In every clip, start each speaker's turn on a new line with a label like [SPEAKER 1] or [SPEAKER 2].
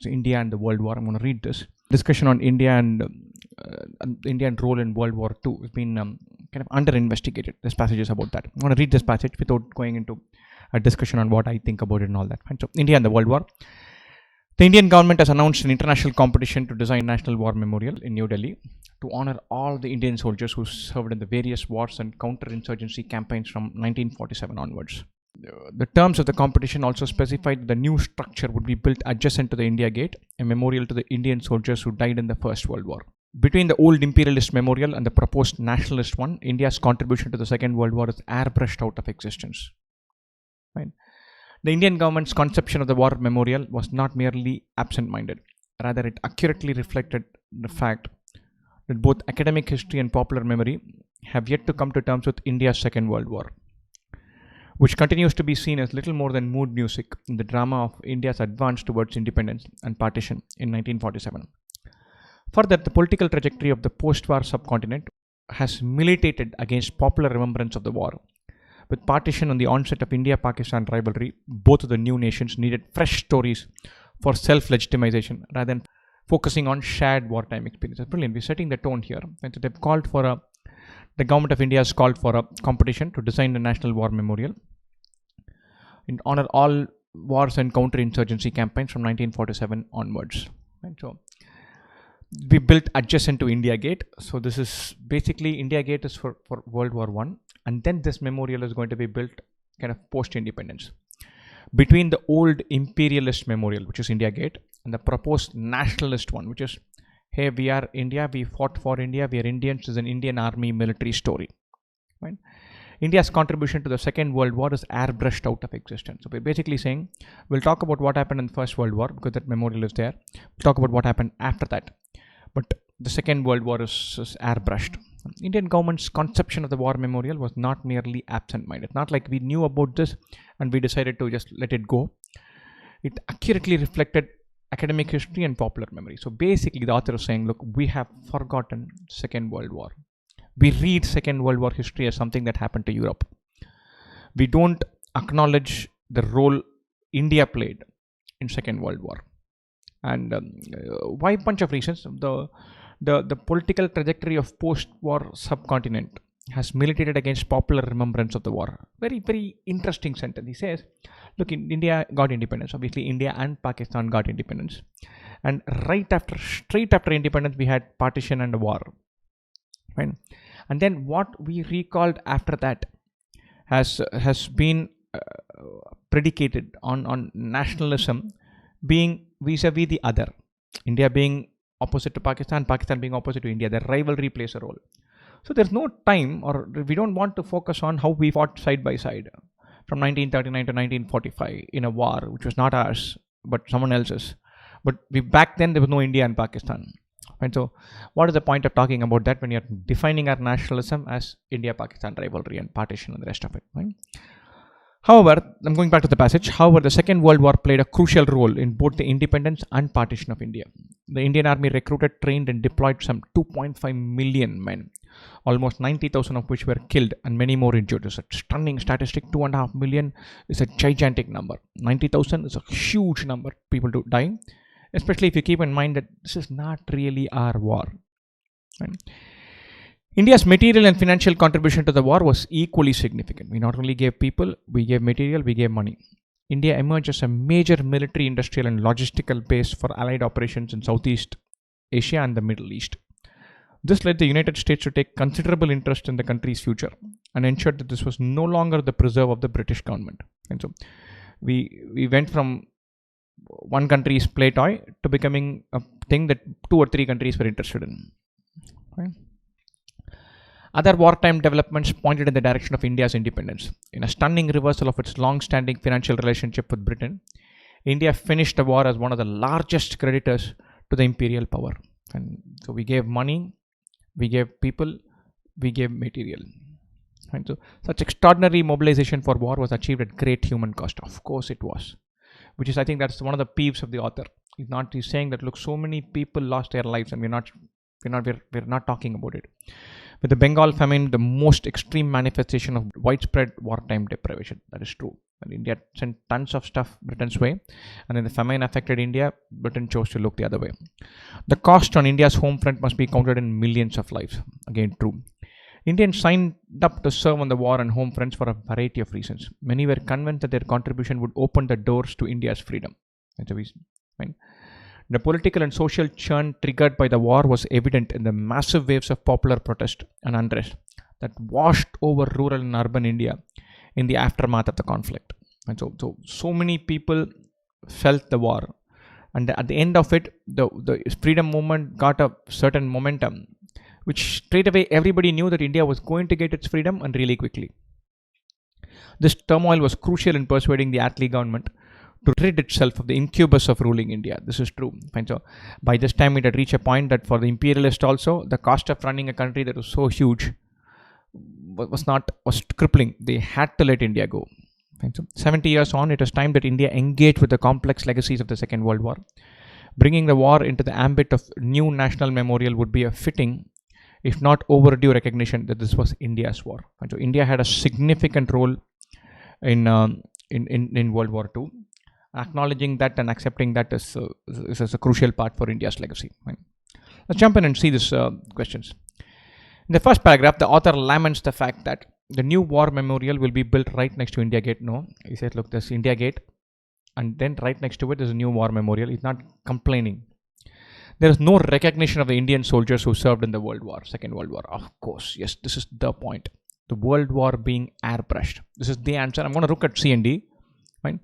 [SPEAKER 1] So India and the World War. I'm going to read this discussion on India and Indian role in World War II has been kind of under investigated. This passage is about that. I'm going to read this passage without going into a discussion on what I think about it and all that. Fine. So India and the World War. The Indian government has announced an international competition to design a national war memorial in New Delhi to honor all the Indian soldiers who served in the various wars and counterinsurgency campaigns from 1947 onwards. The terms of the competition also specified that the new structure would be built adjacent to the India Gate, a memorial to the Indian soldiers who died in the First World War. Between the old imperialist memorial and the proposed nationalist one, India's contribution to the Second World War is airbrushed out of existence. Right? The Indian government's conception of the war memorial was not merely absent-minded. Rather, it accurately reflected the fact that both academic history and popular memory have yet to come to terms with India's Second World War, which continues to be seen as little more than mood music in the drama of India's advance towards independence and partition in 1947. Further, the political trajectory of the post-war subcontinent has militated against popular remembrance of the war. With partition and the onset of India-Pakistan rivalry, both of the new nations needed fresh stories for self-legitimization rather than focusing on shared wartime experiences. Brilliant. We're setting the tone here. And so they've called for the government of India has called for a competition to design a national war memorial in honor all wars and counterinsurgency campaigns from 1947 onwards. And so we built adjacent to India Gate. So this is basically India Gate is for World War I, and then this memorial is going to be built kind of post-independence. Between the old imperialist memorial, which is India Gate, and the proposed nationalist one, which is, hey, we are India, we fought for India, we are Indians, is an Indian army military story. Right? India's contribution to the Second World War is airbrushed out of existence. So we're basically saying, we'll talk about what happened in the First World War, because that memorial is there. We'll talk about what happened after that. But the Second World War is airbrushed. Indian government's conception of the war memorial was not merely absent-minded. Not like we knew about this and we decided to just let it go. It accurately reflected academic history and popular memory. So basically the author is saying, look, we have forgotten Second World War. We read Second World War history as something that happened to Europe. We don't acknowledge the role India played in Second World War. And why? A bunch of reasons. The political trajectory of post-war subcontinent has militated against popular remembrance of the war. Very, very interesting sentence. He says, look, India got independence. Obviously, India and Pakistan got independence. And straight after independence, we had partition and a war. Right? And then what we recalled after that has been predicated on nationalism being vis-a-vis the other. India being opposite to Pakistan, Pakistan being opposite to India. The rivalry plays a role. So there's no time, or we don't want to focus on how we fought side by side from 1939 to 1945 in a war which was not ours but someone else's. But back then there was no India and Pakistan. Right? So what is the point of talking about that when you're defining our nationalism as India-Pakistan rivalry and partition and the rest of it? Right? However, I'm going back to the passage. However, the Second World War played a crucial role in both the independence and partition of India. The Indian army recruited, trained and deployed some 2.5 million men, almost 90,000 of which were killed and many more injured. It's a stunning statistic. 2.5 million is a gigantic number. 90,000 is a huge number of people to die, especially if you keep in mind that this is not really our war. Right? India's material and financial contribution to the war was equally significant. We not only gave people, we gave material, we gave money. India emerged as a major military, industrial and logistical base for allied operations in Southeast Asia and the Middle East. This led the United States to take considerable interest in the country's future and ensured that this was no longer the preserve of the British government. And so we went from one country's play toy to becoming a thing that 2 or 3 countries were interested in. Right? Other wartime developments pointed in the direction of India's independence. In a stunning reversal of its long-standing financial relationship with Britain, India finished the war as one of the largest creditors to the imperial power. And so we gave money, we gave people, we gave material. And so such extraordinary mobilization for war was achieved at great human cost. Of course it was. Which is, I think that's one of the peeves of the author. He's saying that, look, so many people lost their lives and we're not talking about it. with the Bengal famine the most extreme manifestation of widespread wartime deprivation. That is true. When India sent tons of stuff Britain's way, and then the famine affected India, Britain chose to look the other way. The cost on India's home front must be counted in millions of lives. Again, true. Indians signed up to serve on the war and home fronts for a variety of reasons. Many were convinced that their contribution would open the doors to India's freedom. That's a reason. Right? The political and social churn triggered by the war was evident in the massive waves of popular protest and unrest that washed over rural and urban India in the aftermath of the conflict. And so many people felt the war. And at the end of it, the freedom movement got a certain momentum, which straight away everybody knew that India was going to get its freedom, and really quickly. This turmoil was crucial in persuading the Attlee government to rid itself of the incubus of ruling India. This is true. Fine. So by this time it had reached a point that for the imperialist also, the cost of running a country that was so huge was crippling. They had to let India go. Fine. So 70 years on, it was time that India engaged with the complex legacies of the Second World War. Bringing the war into the ambit of new national memorial would be a fitting, if not overdue, recognition that this was India's war. And so India had a significant role in World War II. Acknowledging that and accepting that is a crucial part for India's legacy. Right. Let's jump in and see these questions. In the first paragraph, the author laments the fact that the new war memorial will be built right next to India Gate. No, he says, look, there's India Gate, and then right next to it is a new war memorial. He's not complaining. There is no recognition of the Indian soldiers who served in the Second World War. Of course, yes, this is the point. The World War being airbrushed. This is the answer. I'm going to look at C and D. Fine.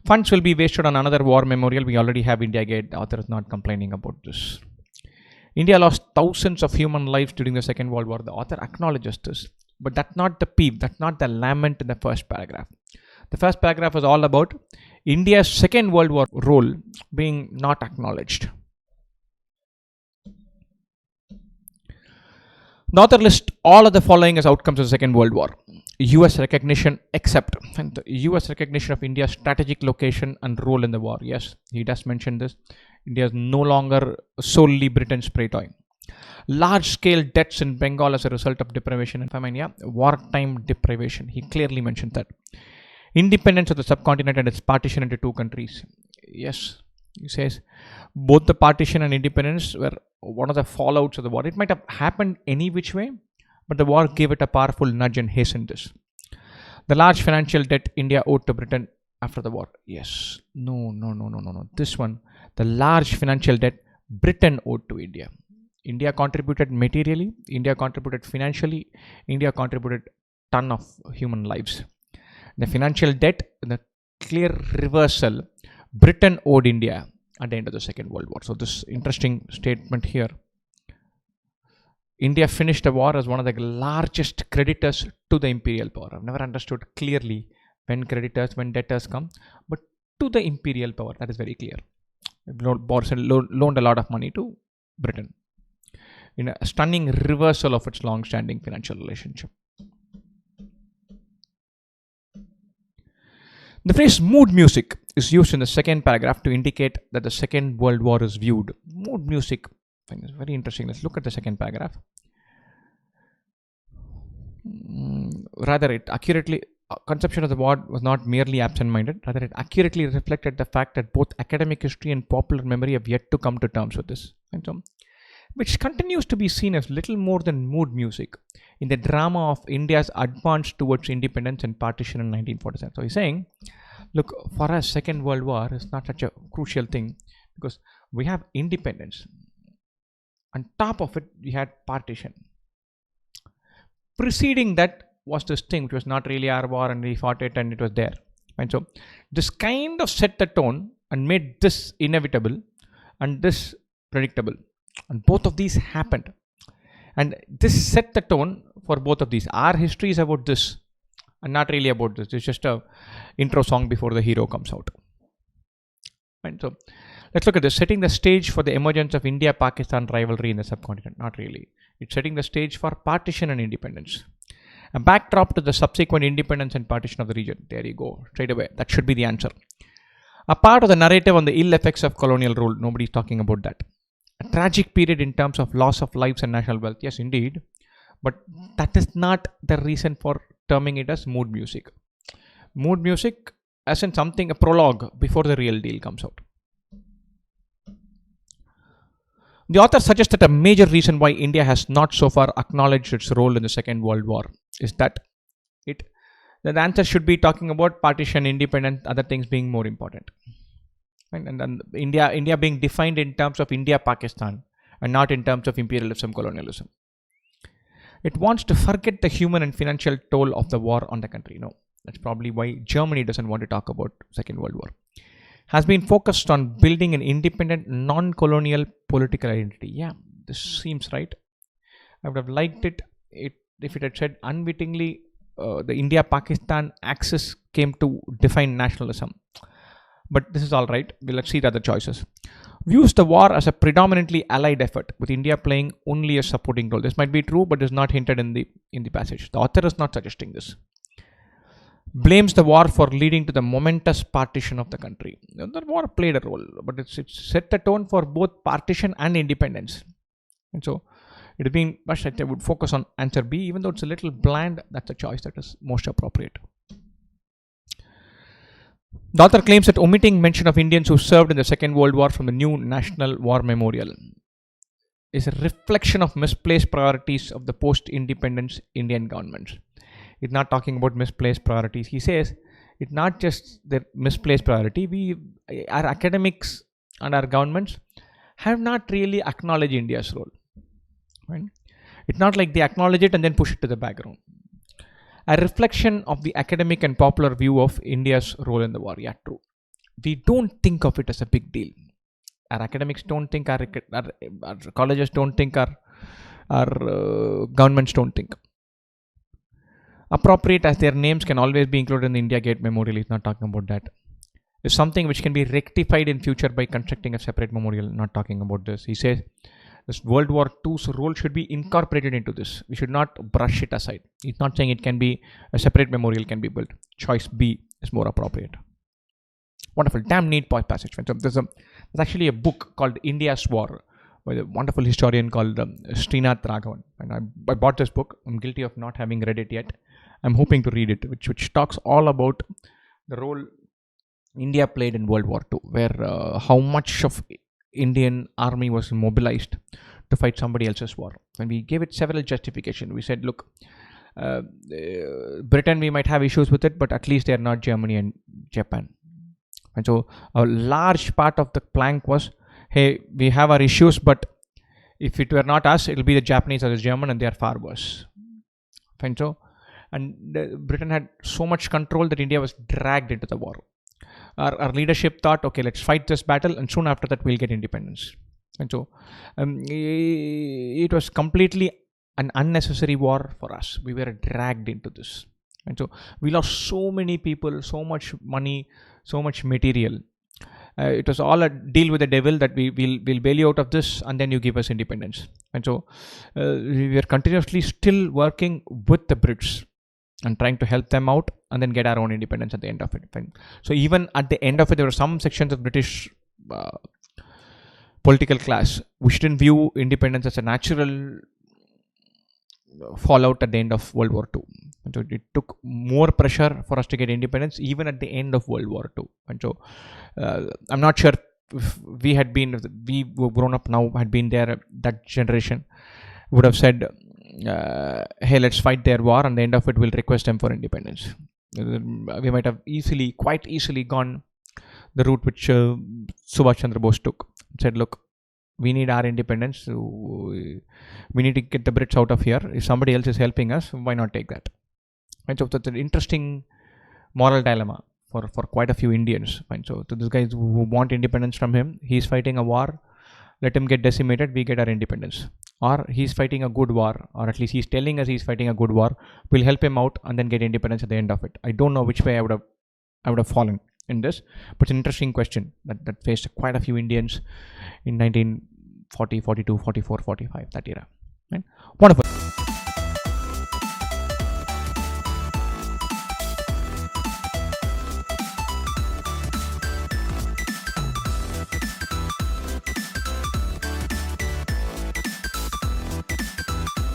[SPEAKER 1] Funds will be wasted on another war memorial. We already have India Gate. The author is not complaining about this. India lost thousands of human lives during the Second World War. The author acknowledges this. But that's not the peep. That's not the lament in the first paragraph. The first paragraph is all about India's Second World War role being not acknowledged. The author lists all of the following as outcomes of the Second World War. US recognition except, and the US recognition of India's strategic location and role in the war. Yes, he does mention this. India is no longer solely Britain's prey toy. Large-scale deaths in Bengal as a result of deprivation and famine. Yeah, wartime deprivation. He clearly mentioned that. Independence of the subcontinent and its partition into two countries. Yes, he says both the partition and independence were one of the fallouts of the war. It might have happened any which way, but the war gave it a powerful nudge and hastened this. The large financial debt India owed to Britain after the war. Yes. No. This one, the large financial debt Britain owed to India. India contributed materially, India contributed financially, India contributed ton of human lives. The financial debt, the clear reversal, Britain owed India at the end of the Second World War. So this interesting statement here. India finished the war as one of the largest creditors to the imperial power. I've never understood clearly when debtors come, but to the imperial power, that is very clear. Loaned a lot of money to Britain in a stunning reversal of its long-standing financial relationship. The phrase mood music is used in the second paragraph to indicate that the Second World War is viewed. Mood music, I think, is very interesting. Let's look at the second paragraph. Rather, it accurately, conception of the war was not merely absent-minded. Rather, it accurately reflected the fact that both academic history and popular memory have yet to come to terms with this. And so, which continues to be seen as little more than mood music in the drama of India's advance towards independence and partition in 1947. So he's saying, look, for us, Second World War is not such a crucial thing because we have independence. On top of it, we had partition. Preceding that was this thing which was not really our war, and we fought it and it was there. And so this kind of set the tone and made this inevitable and this predictable. And both of these happened. And this set the tone for both of these. Our history is about this and not really about this. It's just a intro song before the hero comes out. And so let's look at this. Setting the stage for the emergence of India-Pakistan rivalry in the subcontinent. Not really. It's setting the stage for partition and independence. A backdrop to the subsequent independence and partition of the region. There you go. Straight away. That should be the answer. A part of the narrative on the ill effects of colonial rule. Nobody's talking about that. A tragic period in terms of loss of lives and national wealth. Yes, indeed. But that is not the reason for terming it as mood music. Mood music as in something, a prologue before the real deal comes out. The author suggests that a major reason why India has not so far acknowledged its role in the Second World War is that the answer should be talking about partition, independence, other things being more important. And India being defined in terms of India-Pakistan and not in terms of imperialism, colonialism. It wants to forget the human and financial toll of the war on the country. No, that's probably why Germany doesn't want to talk about Second World War. Has been focused on building an independent, non-colonial political identity. Yeah, this seems right. I would have liked it if it had said unwittingly the India-Pakistan axis came to define nationalism. But this is all right. Let's see the other choices. Views the war as a predominantly allied effort, with India playing only a supporting role. This might be true, but is not hinted in the passage. The author is not suggesting this. Blames the war for leading to the momentous partition of the country. The war played a role, but it's set the tone for both partition and independence. And so it has been, I would focus on answer B, even though it's a little bland. That's a choice that is most appropriate. The author claims that omitting mention of Indians who served in the Second World War from the new National War Memorial is a reflection of misplaced priorities of the post-independence Indian governments. It's not talking about misplaced priorities. He says it's not just the misplaced priority. Our academics and our governments have not really acknowledged India's role. Right? It's not like they acknowledge it and then push it to the background. A reflection of the academic and popular view of India's role in the war. Yeah, true. We don't think of it as a big deal. Our academics don't think, our colleges don't think, our governments don't think. Appropriate as their names can always be included in the India Gate Memorial. He's not talking about that. It's something which can be rectified in future by constructing a separate memorial. Not talking about this. He says this World War II's role should be incorporated into this. We should not brush it aside. He's not saying it can be a separate memorial can be built. Choice B is more appropriate. Wonderful, damn neat passage. So there's actually a book called India's War by a wonderful historian called Srinath Raghavan. And I bought this book. I'm guilty of not having read it yet. I'm hoping to read it, which talks all about the role India played in World War II, where how much of Indian army was mobilized to fight somebody else's war. And we gave it several justifications. We said, look, Britain, we might have issues with it, but at least they are not Germany and Japan. And so a large part of the plank was, hey, we have our issues, but if it were not us, it will be the Japanese or the German, and they are far worse. And so, Britain had so much control that India was dragged into the war. Our leadership thought, okay, let's fight this battle, and soon after that we'll get independence. And so it was completely an unnecessary war for us. We were dragged into this. And so we lost so many people, so much money, so much material. It was all a deal with the devil that we'll bail you out of this and then you give us independence. And so we were continuously still working with the Brits and trying to help them out and then get our own independence at the end of it. So even at the end of it, there were some sections of British political class which didn't view independence as a natural fallout at the end of World War II. And so it took more pressure for us to get independence even at the end of World War II. And so I'm not sure if we were grown up now, had been there, that generation would have said, hey, let's fight their war, and at the end of it we'll request them for independence. We might have quite easily gone the route which Subhash Chandra Bose took. Said, look, we need our independence, so we need to get the Brits out of here. If somebody else is helping us, why not take that? And so that's an interesting moral dilemma for quite a few Indians. And so these guys who want independence from him, he's fighting a war, let him get decimated, we get our independence. Or he's fighting a good war, or at least he's telling us he's fighting a good war, we'll help him out and then get independence at the end of it. I don't know which way I would have fallen in this, but it's an interesting question that faced quite a few Indians in 1940, 42, 44, 45, that era. Right? Wonderful.